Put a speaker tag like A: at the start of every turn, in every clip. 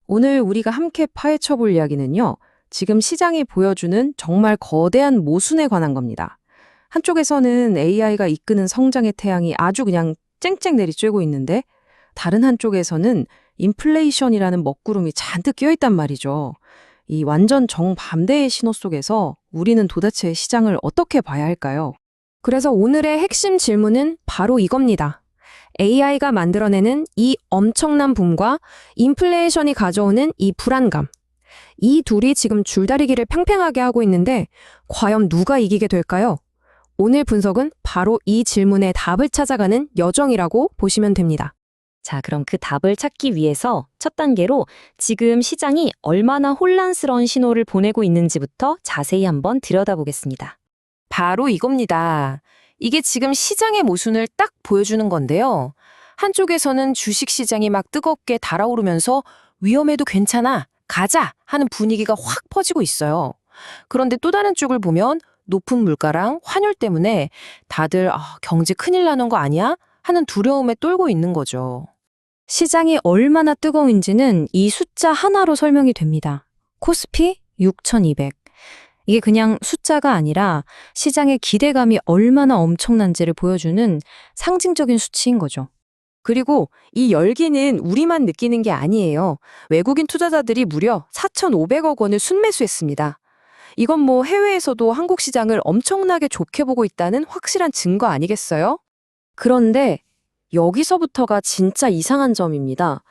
A: 오늘 우리가 함께 파헤쳐 볼 이야기는요, 지금 시장이 보여주는 정말 거대한 모순에 관한 겁니다. 한쪽에서는 AI가 이끄는 성장의 태양이 아주 그냥 쨍쨍 내리쬐고 있는데, 다른 한쪽에서는 인플레이션이라는 먹구름이 잔뜩 끼어있단 말이죠. 이 완전 정반대의 신호 속에서 우리는 도대체 시장을 어떻게 봐야 할까요?
B: 그래서 오늘의 핵심 질문은 바로 이겁니다. AI가 만들어내는 이 엄청난 붐과 인플레이션이 가져오는 이 불안감. 이 둘이 지금 줄다리기를 팽팽하게 하고 있는데 과연 누가 이기게 될까요? 오늘 분석은 바로 이 질문에 답을 찾아가는 여정이라고 보시면 됩니다.
C: 자, 그럼 그 답을 찾기 위해서 첫 단계로 지금 시장이 얼마나 혼란스러운 신호를 보내고 있는지부터 자세히 한번 들여다보겠습니다.
D: 바로 이겁니다. 이게 지금 시장의 모순을 딱 보여주는 건데요. 한쪽에서는 주식시장이 막 뜨겁게 달아오르면서 위험해도 괜찮아, 가자 하는 분위기가 확 퍼지고 있어요. 그런데 또 다른 쪽을 보면 높은 물가랑 환율 때문에 다들 경제 큰일 나는 거 아니야? 하는 두려움에 떨고 있는 거죠.
B: 시장이 얼마나 뜨거운지는 이 숫자 하나로 설명이 됩니다. 코스피 6200. 이게 그냥 숫자가 아니라 시장의 기대감이 얼마나 엄청난지를 보여주는 상징적인 수치인 거죠.
D: 그리고 이 열기는 우리만 느끼는 게 아니에요. 외국인 투자자들이 무려 4,500억 원을 순매수했습니다. 이건 뭐 해외에서도 한국 시장을 엄청나게 좋게 보고 있다는 확실한 증거 아니겠어요?
A: 그런데 여기서부터가 진짜 이상한 점입니다.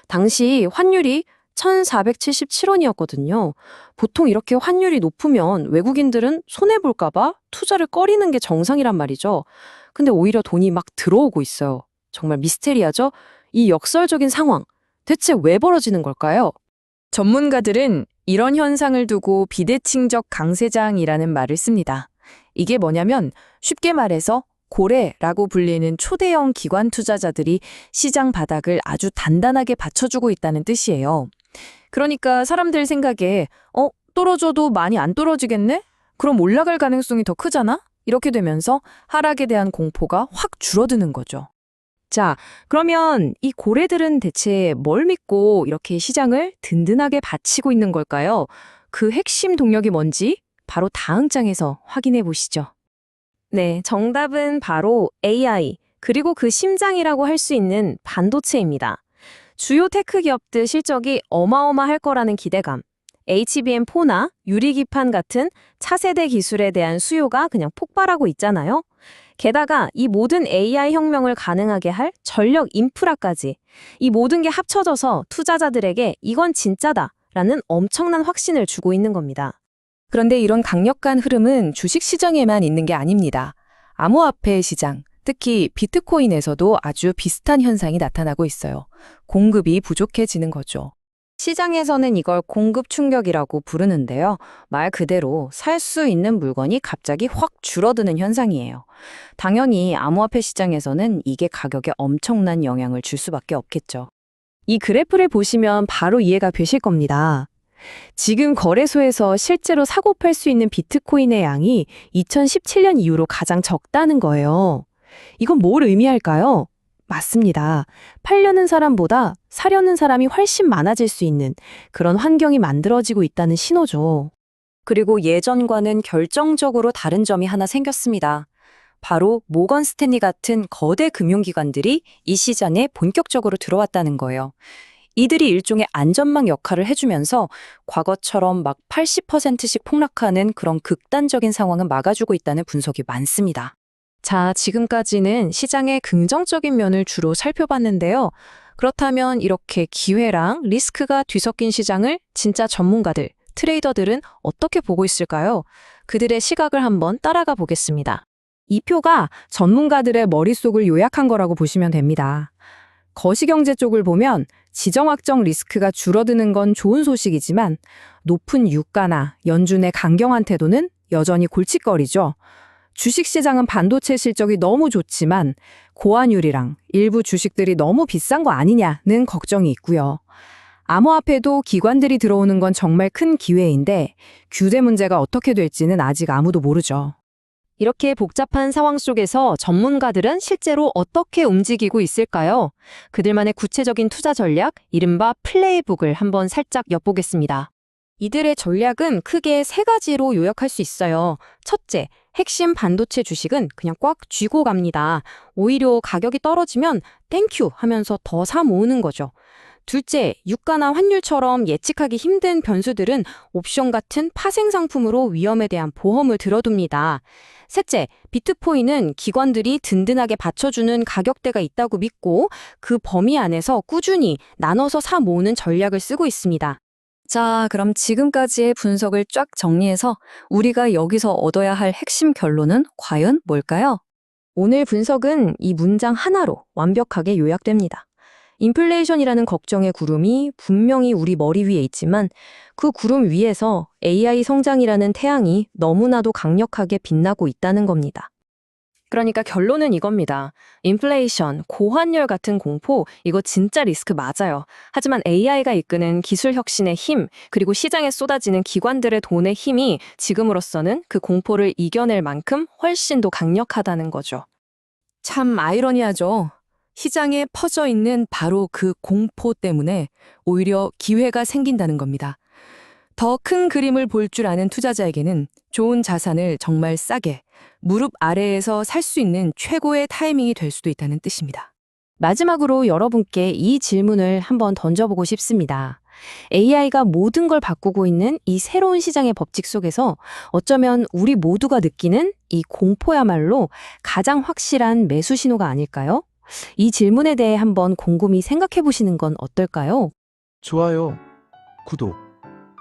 A: 당시 환율이 1,477원이었거든요. 보통 이렇게 환율이 높으면 외국인들은 손해볼까봐 투자를 꺼리는 게 정상이란 말이죠. 근데 오히려 돈이 막 들어오고 있어요. 정말 미스테리하죠? 이 역설적인 상황, 대체 왜 벌어지는 걸까요?
E: 전문가들은 이런 현상을 두고 비대칭적 강세장이라는 말을 씁니다. 이게 뭐냐면 쉽게 말해서 고래라고 불리는 초대형 기관 투자자들이 시장 바닥을 아주 단단하게 받쳐주고 있다는 뜻이에요. 그러니까 사람들 생각에 떨어져도 많이 안 떨어지겠네? 그럼 올라갈 가능성이 더 크잖아? 이렇게 되면서 하락에 대한 공포가 확 줄어드는 거죠. 자, 그러면 이 고래들은 대체 뭘 믿고 이렇게 시장을 든든하게 받치고 있는 걸까요? 그 핵심 동력이 뭔지 바로 다음 장에서 확인해 보시죠.
C: 네, 정답은 바로 AI, 그리고 그 심장이라고 할 수 있는 반도체입니다. 주요 테크 기업들 실적이 어마어마할 거라는 기대감, HBM4나 유리기판 같은 차세대 기술에 대한 수요가 그냥 폭발하고 있잖아요. 게다가 이 모든 AI 혁명을 가능하게 할 전력 인프라까지, 이 모든 게 합쳐져서 투자자들에게 이건 진짜다라는 엄청난 확신을 주고 있는 겁니다.
D: 그런데 이런 강력한 흐름은 주식시장에만 있는 게 아닙니다. 암호화폐 시장, 특히 비트코인에서도 아주 비슷한 현상이 나타나고 있어요. 공급이 부족해지는 거죠.
A: 시장에서는 이걸 공급 충격이라고 부르는데요. 말 그대로 살 수 있는 물건이 갑자기 확 줄어드는 현상이에요. 당연히 암호화폐 시장에서는 이게 가격에 엄청난 영향을 줄 수밖에 없겠죠.
B: 이 그래프를 보시면 바로 이해가 되실 겁니다. 지금 거래소에서 실제로 사고 팔 수 있는 비트코인의 양이 2017년 이후로 가장 적다는 거예요. 이건 뭘 의미할까요? 맞습니다. 팔려는 사람보다 사려는 사람이 훨씬 많아질 수 있는 그런 환경이 만들어지고 있다는 신호죠.
C: 그리고 예전과는 결정적으로 다른 점이 하나 생겼습니다. 바로 모건 스탠리 같은 거대 금융기관들이 이 시장에 본격적으로 들어왔다는 거예요. 이들이 일종의 안전망 역할을 해주면서 과거처럼 막 80%씩 폭락하는 그런 극단적인 상황은 막아주고 있다는 분석이 많습니다.
B: 자, 지금까지는 시장의 긍정적인 면을 주로 살펴봤는데요. 그렇다면 이렇게 기회랑 리스크가 뒤섞인 시장을 진짜 전문가들, 트레이더들은 어떻게 보고 있을까요? 그들의 시각을 한번 따라가 보겠습니다. 이 표가 전문가들의 머릿속을 요약한 거라고 보시면 됩니다. 거시경제 쪽을 보면 지정학적 리스크가 줄어드는 건 좋은 소식이지만 높은 유가나 연준의 강경한 태도는 여전히 골칫거리죠. 주식시장은 반도체 실적이 너무 좋지만 고환율이랑 일부 주식들이 너무 비싼 거 아니냐는 걱정이 있고요. 암호화폐도 기관들이 들어오는 건 정말 큰 기회인데 규제 문제가 어떻게 될지는 아직 아무도 모르죠.
C: 이렇게 복잡한 상황 속에서 전문가들은 실제로 어떻게 움직이고 있을까요? 그들만의 구체적인 투자 전략, 이른바 플레이북을 한번 살짝 엿보겠습니다. 이들의 전략은 크게 세 가지로 요약할 수 있어요. 첫째, 핵심 반도체 주식은 그냥 꽉 쥐고 갑니다. 오히려 가격이 떨어지면 땡큐 하면서 더 사 모으는 거죠. 둘째, 유가나 환율처럼 예측하기 힘든 변수들은 옵션 같은 파생 상품으로 위험에 대한 보험을 들어둡니다. 셋째, 비트코인은 기관들이 든든하게 받쳐주는 가격대가 있다고 믿고 그 범위 안에서 꾸준히 나눠서 사 모으는 전략을 쓰고 있습니다.
F: 자, 그럼 지금까지의 분석을 쫙 정리해서 우리가 여기서 얻어야 할 핵심 결론은 과연 뭘까요?
C: 오늘 분석은 이 문장 하나로 완벽하게 요약됩니다. 인플레이션이라는 걱정의 구름이 분명히 우리 머리 위에 있지만 그 구름 위에서 AI 성장이라는 태양이 너무나도 강력하게 빛나고 있다는 겁니다. 그러니까 결론은 이겁니다. 인플레이션, 고환율 같은 공포, 이거 진짜 리스크 맞아요. 하지만 AI가 이끄는 기술 혁신의 힘, 그리고 시장에 쏟아지는 기관들의 돈의 힘이 지금으로서는 그 공포를 이겨낼 만큼 훨씬 더 강력하다는 거죠.
E: 참 아이러니하죠. 시장에 퍼져 있는 바로 그 공포 때문에 오히려 기회가 생긴다는 겁니다. 더 큰 그림을 볼 줄 아는 투자자에게는 좋은 자산을 정말 싸게 무릎 아래에서 살 수 있는 최고의 타이밍이 될 수도 있다는 뜻입니다.
C: 마지막으로 여러분께 이 질문을 한번 던져보고 싶습니다. AI가 모든 걸 바꾸고 있는 이 새로운 시장의 법칙 속에서 어쩌면 우리 모두가 느끼는 이 공포야말로 가장 확실한 매수 신호가 아닐까요? 이 질문에 대해 한번 곰곰이 생각해 보시는 건 어떨까요?
G: 좋아요, 구독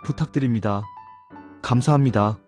G: 부탁드립니다. 감사합니다.